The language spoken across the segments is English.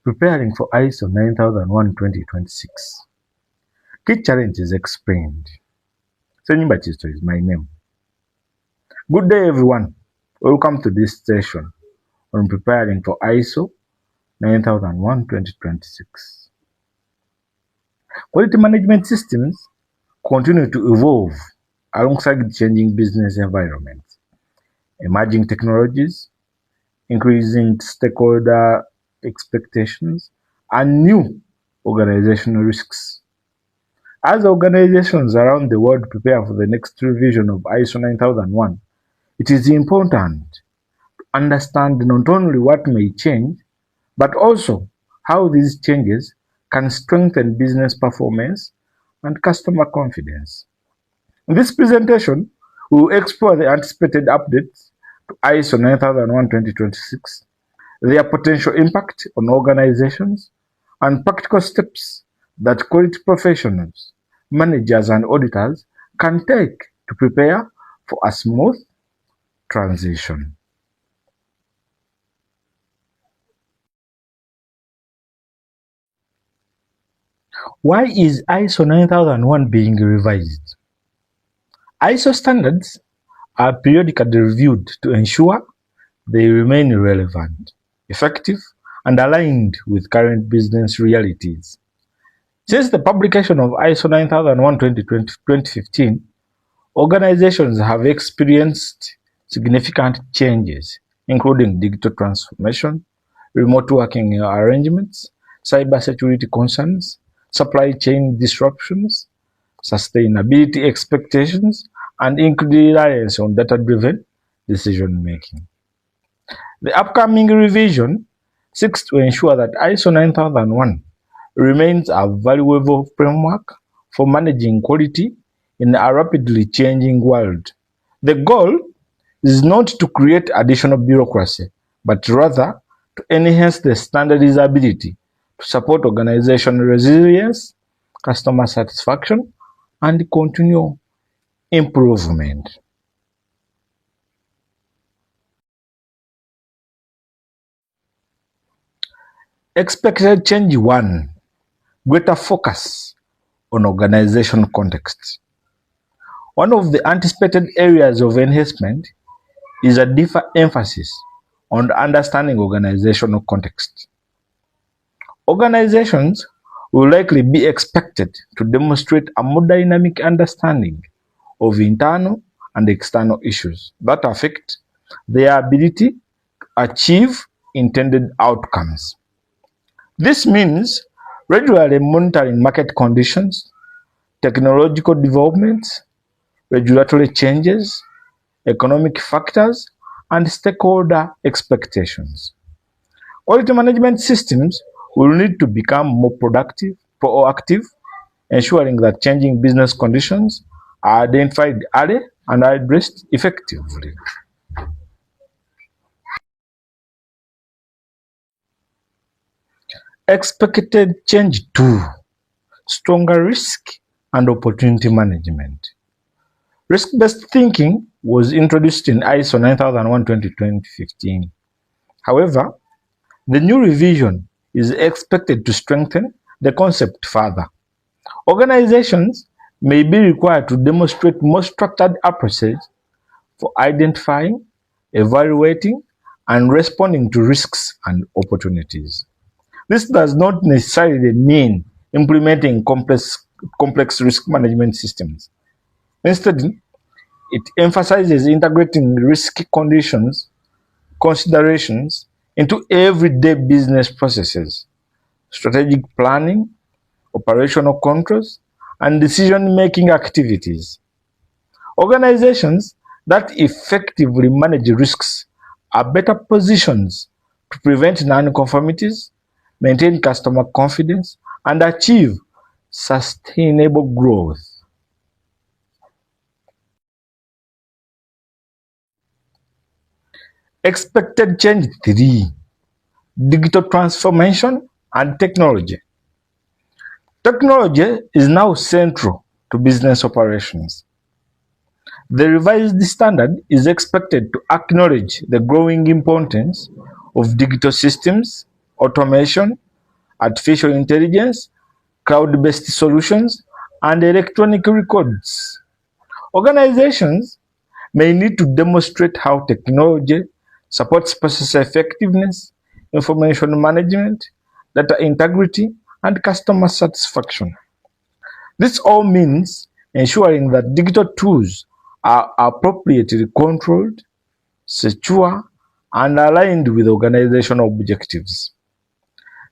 Preparing for ISO 9001-2026. Key challenges explained. Senyumba Chisto is my name. Good day, everyone. Welcome to this session on preparing for ISO 9001-2026. Quality management systems continue to evolve alongside changing business environments, emerging technologies, increasing stakeholder expectations, and new organizational risks. As organizations around the world prepare for the next revision of ISO 9001, it is important to understand not only what may change, but also how these changes can strengthen business performance and customer confidence. In this presentation, we will explore the anticipated updates to ISO 9001-2026, their potential impact on organizations, and practical steps that quality professionals, managers, and auditors can take to prepare for a smooth transition. Why is ISO 9001 being revised? ISO standards are periodically reviewed to ensure they remain relevant, effective, and aligned with current business realities. Since the publication of ISO 9001-2015, organizations have experienced significant changes, including digital transformation, remote working arrangements, cybersecurity concerns, supply chain disruptions, sustainability expectations, and increased reliance on data-driven decision-making. The upcoming revision seeks to ensure that ISO 9001 remains a valuable framework for managing quality in a rapidly changing world. The goal is not to create additional bureaucracy, but rather to enhance the standard's ability to support organizational resilience, customer satisfaction, and continual improvement. Expected change 1. Greater focus on organizational context. One of the anticipated areas of enhancement is a deeper emphasis on understanding organizational context. Organizations will likely be expected to demonstrate a more dynamic understanding of internal and external issues that affect their ability to achieve intended outcomes. This means regularly monitoring market conditions, technological developments, regulatory changes, economic factors, and stakeholder expectations. Quality management systems will need to become more proactive, ensuring that changing business conditions are identified early and are addressed effectively. Expected change 2. Stronger risk and opportunity management. Risk-based thinking was introduced in ISO 9001-2015. However, the new revision is expected to strengthen the concept further. Organizations may be required to demonstrate more structured approaches for identifying, evaluating, and responding to risks and opportunities. This does not necessarily mean implementing complex risk management systems. Instead, it emphasizes integrating risk considerations into everyday business processes, strategic planning, operational controls, and decision-making activities. Organizations that effectively manage risks are better positioned to prevent non-conformities, maintain customer confidence, and achieve sustainable growth. Expected change 3. Digital transformation and technology. Technology is now central to business operations. The revised standard is expected to acknowledge the growing importance of digital systems, automation, artificial intelligence, cloud-based solutions, and electronic records. Organizations may need to demonstrate how technology supports process effectiveness, information management, data integrity, and customer satisfaction. This all means ensuring that digital tools are appropriately controlled, secure, and aligned with organizational objectives.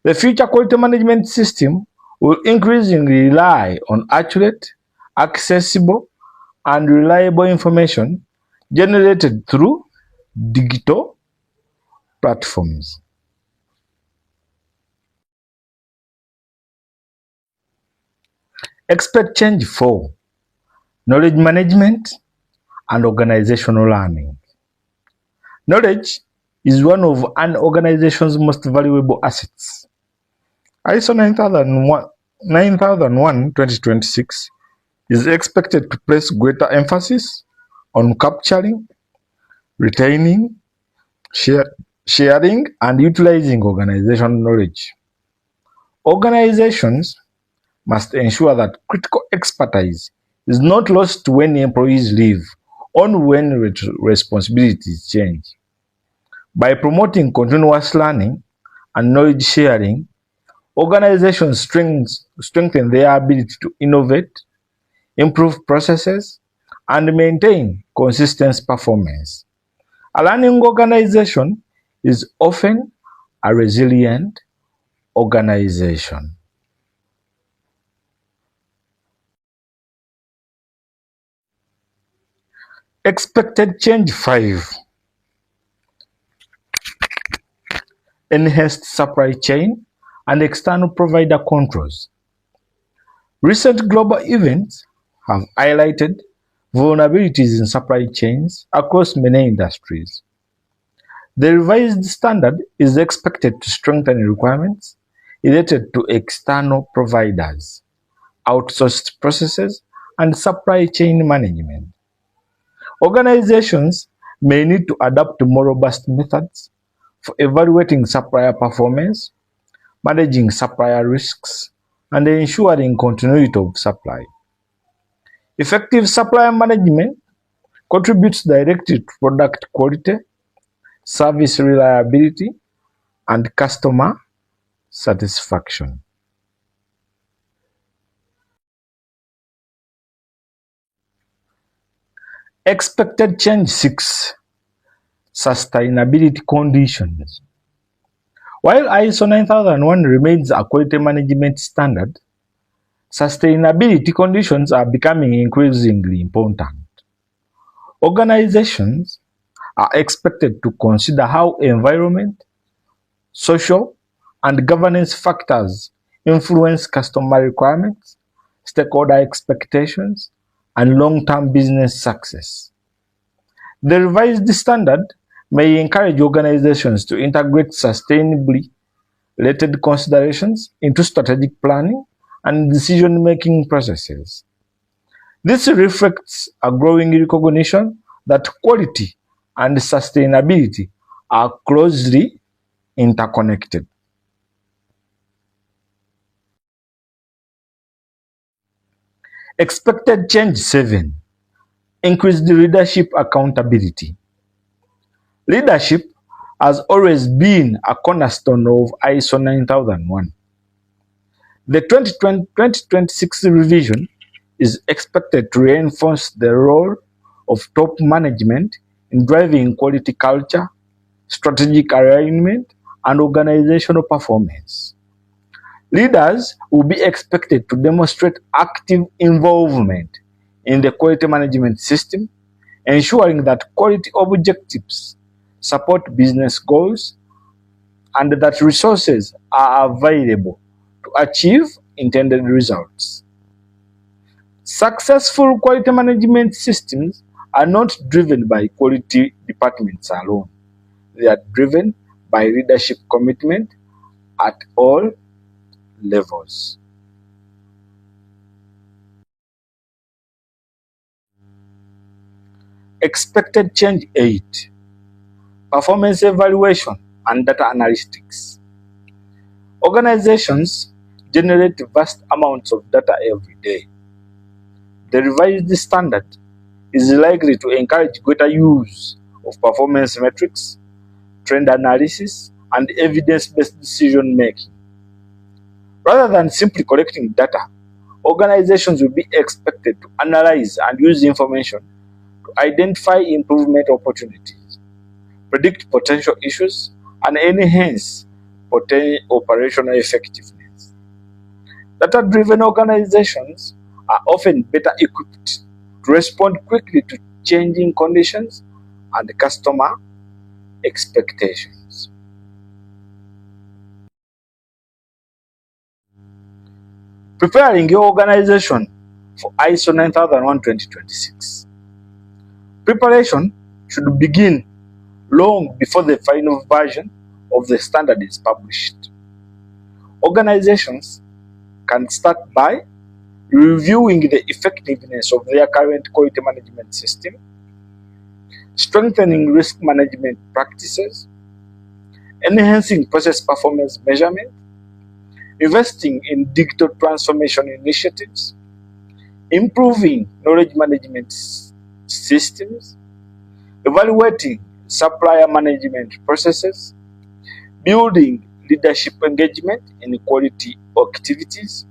The future quality management system will increasingly rely on accurate, accessible, and reliable information generated through digital platforms. Expect change for knowledge management and organizational learning. Knowledge is one of an organization's most valuable assets. ISO 9001-2026 is expected to place greater emphasis on capturing, retaining, sharing, and utilizing organizational knowledge. Organizations must ensure that critical expertise is not lost when employees leave or when responsibilities change. By promoting continuous learning and knowledge sharing, organizations strengthen their ability to innovate, improve processes, and maintain consistent performance. A learning organization is often a resilient organization. Expected change 5. Enhanced supply chain and external provider controls. Recent global events have highlighted vulnerabilities in supply chains across many industries. The revised standard is expected to strengthen requirements related to external providers, outsourced processes, and supply chain management. Organizations may need to adopt more robust methods for evaluating supplier performance, managing supplier risks, and ensuring continuity of supply. Effective supplier management contributes directly to product quality, service reliability, and customer satisfaction. Expected change 6. Sustainability conditions. While ISO 9001 remains a quality management standard, sustainability conditions are becoming increasingly important. Organizations are expected to consider how environment, social, and governance factors influence customer requirements, stakeholder expectations, and long-term business success. The revised standard may encourage organizations to integrate sustainability related considerations into strategic planning and decision-making processes. This reflects a growing recognition that quality and sustainability are closely interconnected. Expected change 7. Increased leadership accountability. Leadership has always been a cornerstone of ISO 9001. The 2026 revision is expected to reinforce the role of top management in driving quality culture, strategic alignment, and organizational performance. Leaders will be expected to demonstrate active involvement in the quality management system, ensuring that quality objectives support business goals and that resources are available to achieve intended results. Successful quality management systems are not driven by quality departments alone. They are driven by leadership commitment at all levels. Expected change 8. Performance evaluation and data analytics. Organizations generate vast amounts of data every day. The revised standard is likely to encourage greater use of performance metrics, trend analysis, and evidence-based decision making. Rather than simply collecting data, organizations will be expected to analyze and use information to identify improvement opportunities, predict potential issues, and enhance operational effectiveness. Data-driven organizations are often better equipped to respond quickly to changing conditions and customer expectations. Preparing your organization for ISO 9001:2026. Preparation should begin long before the final version of the standard is published. Organizations can start by reviewing the effectiveness of their current quality management system, strengthening risk management practices, enhancing process performance measurement, investing in digital transformation initiatives, improving knowledge management systems, evaluating supplier management processes, building leadership engagement in quality activities,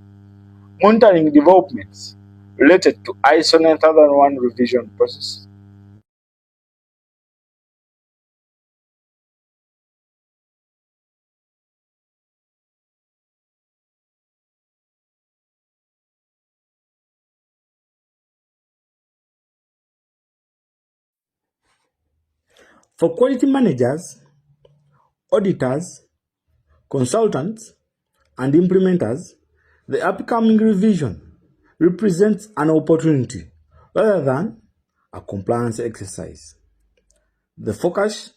monitoring developments related to ISO 9001 revision process. For quality managers, auditors, consultants, and implementers, the upcoming revision represents an opportunity rather than a compliance exercise. The focus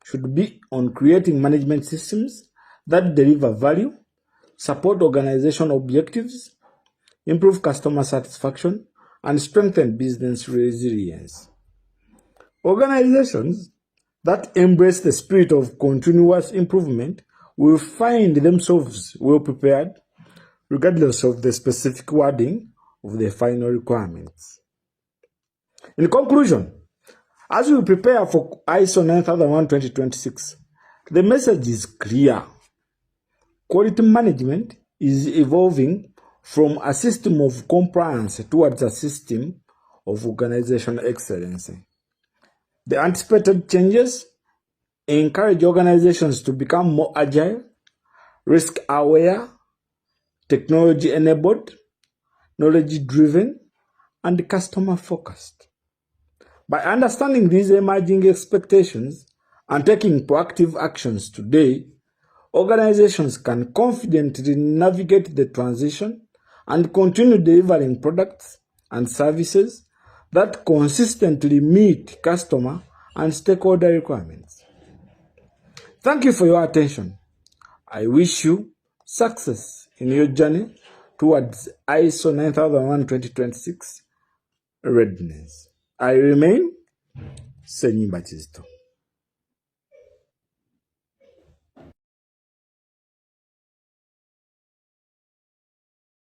should be on creating management systems that deliver value, support organization objectives, improve customer satisfaction, and strengthen business resilience. Organizations that embrace the spirit of continuous improvement will find themselves well prepared, regardless of the specific wording of the final requirements. In conclusion, as we prepare for ISO 9001:2026, the message is clear. Quality management is evolving from a system of compliance towards a system of organizational excellence. The anticipated changes encourage organizations to become more agile, risk-aware, technology-enabled, knowledge-driven, and customer-focused. By understanding these emerging expectations and taking proactive actions today, organizations can confidently navigate the transition and continue delivering products and services that consistently meet customer and stakeholder requirements. Thank you for your attention. I wish you success in your journey towards ISO 9001:2026 readiness. I remain Senyi Batisto.